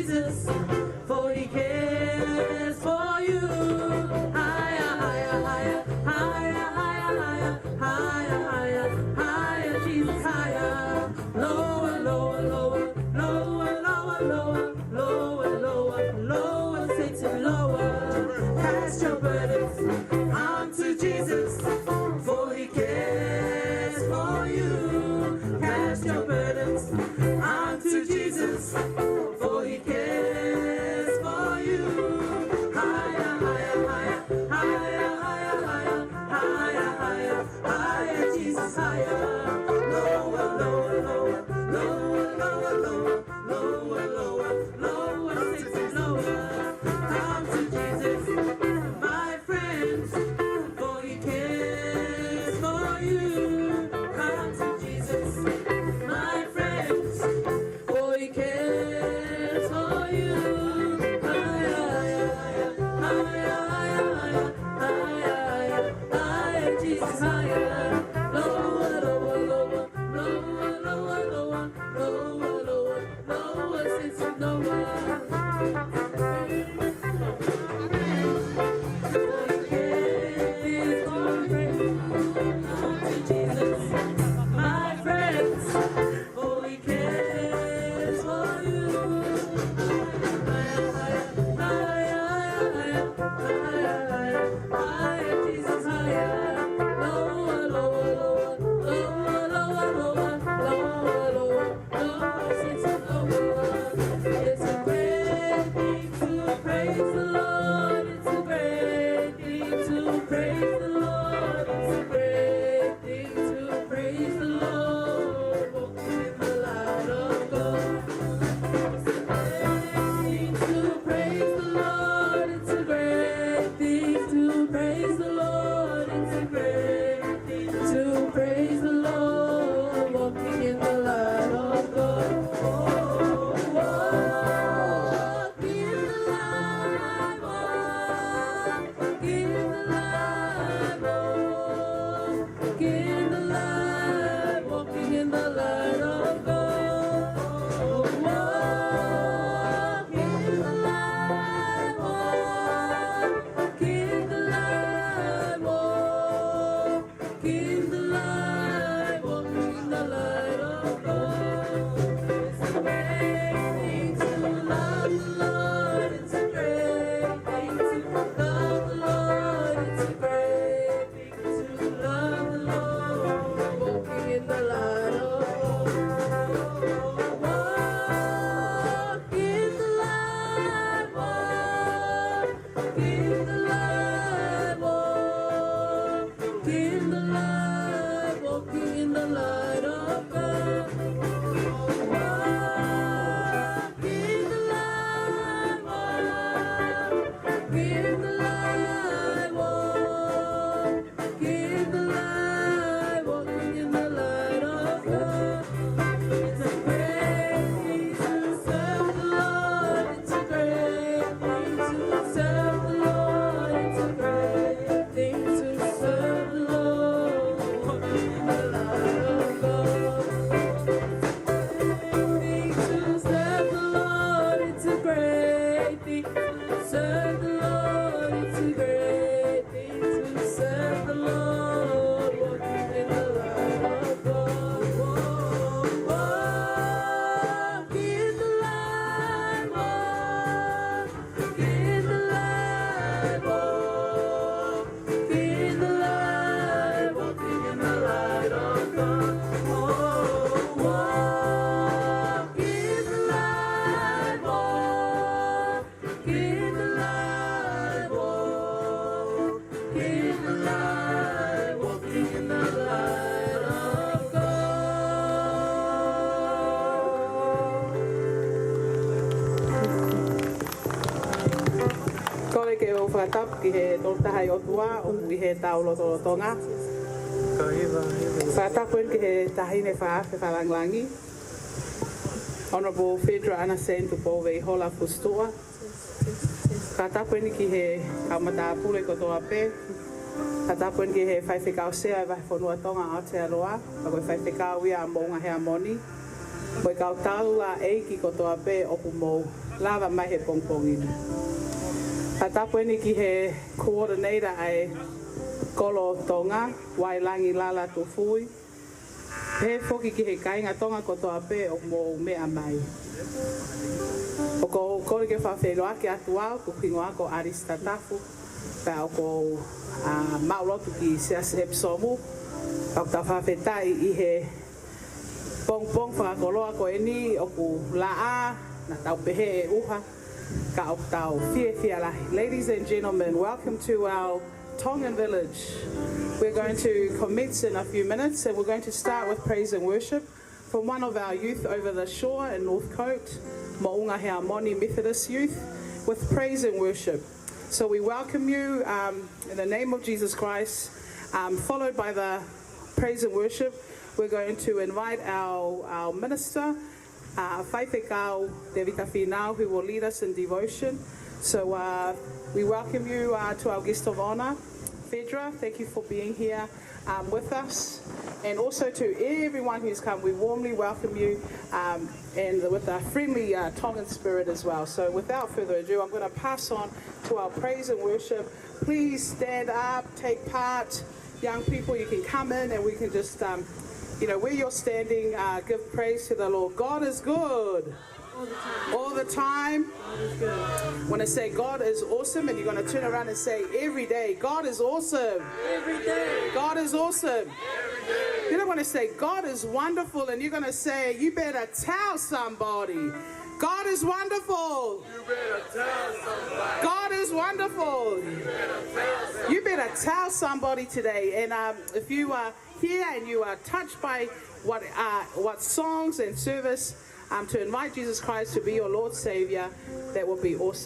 Jesus, for he cares for you. Higher, higher, higher, higher, higher, higher, higher, higher, higher, Jesus, higher. Lower, lower, lower, lower, lower, lower, lower, lower, lower, Satan, lower. Cast your burdens onto Jesus, for he cares for you. Cast your burdens onto Jesus, for he cares for you. Higher, higher, higher, higher, higher, higher, higher, higher, higher, Jesus, higher. Lower, lower, lower, lower, lower, lower, lower, lower, lower, Satan, lower. Come to Jesus, my friends, for he cares for you. Come to Jesus, my friends, for he cares for you. Higher, higher, higher, higher, higher, higher, Jesus, higher. Lower, lower, lower, lower, lower, lower, lower, lower, lower, Satan, lower. Whakatap ki he toltahai o tua o ki he taulo tolo tonga. Whakatapuen ki he tahine whaafe whalanglangi. Honorable Federal Anasen to Pove Hola Fustua. Whakatapuen ki he kaumata pule ko toa pe. Whakatapuen ki he whaiwhekau sea e whaiwhanua tonga Aotearoa. Ako e whaiwhekau ia a Heamoni. Koe kau tālu la eiki ko toa pē opu mō lava mai he pongpongina. Ka tapu ni ki he coordinator ai Kolo Tonga, Wailangi Lala Tufui. He foki ki he kainga tonga ko toa pē o mō mea mai. O ko kore ke whawhenua ke atu au, ko kingoa ko Arista Tafu. Pea o ko maulotu ki Seas Epsomu. Pau ta whawhetai I he pong whakakoloa ko eni o ku laa na tau pehe e uha. Ka o tau fia lahi. Ladies and gentlemen, welcome to our Tongan village. We're going to commence in a few minutes and we're going to start with praise and worship from one of our youth over the shore in Northcote, Mo'unga Heamoni Methodist Youth, with praise and worship. So we welcome you in the name of Jesus Christ, followed by the praise and worship. We're going to invite our minister, Pasifika, who will lead us in devotion. So we welcome you to our guest of honor, Fedra. Thank you for being here with us. And also to everyone who's come, we warmly welcome you and with a friendly Tongan spirit as well. So without further ado, I'm going to pass on to our praise and worship. Please stand up, take part. Young people, you can come in and we can just, where you're standing, give praise to the Lord. God is good. All the time. God is good. When I say God is awesome, and you're going to turn around and say every day, God is awesome. Every day. God is awesome. You don't want to say God is wonderful, and you're going to say, you better tell somebody. God is wonderful. You better tell somebody. God is wonderful. You better tell somebody today. And if you are here and you are touched by what songs and service, to invite Jesus Christ to be your Lord Savior, that would be awesome.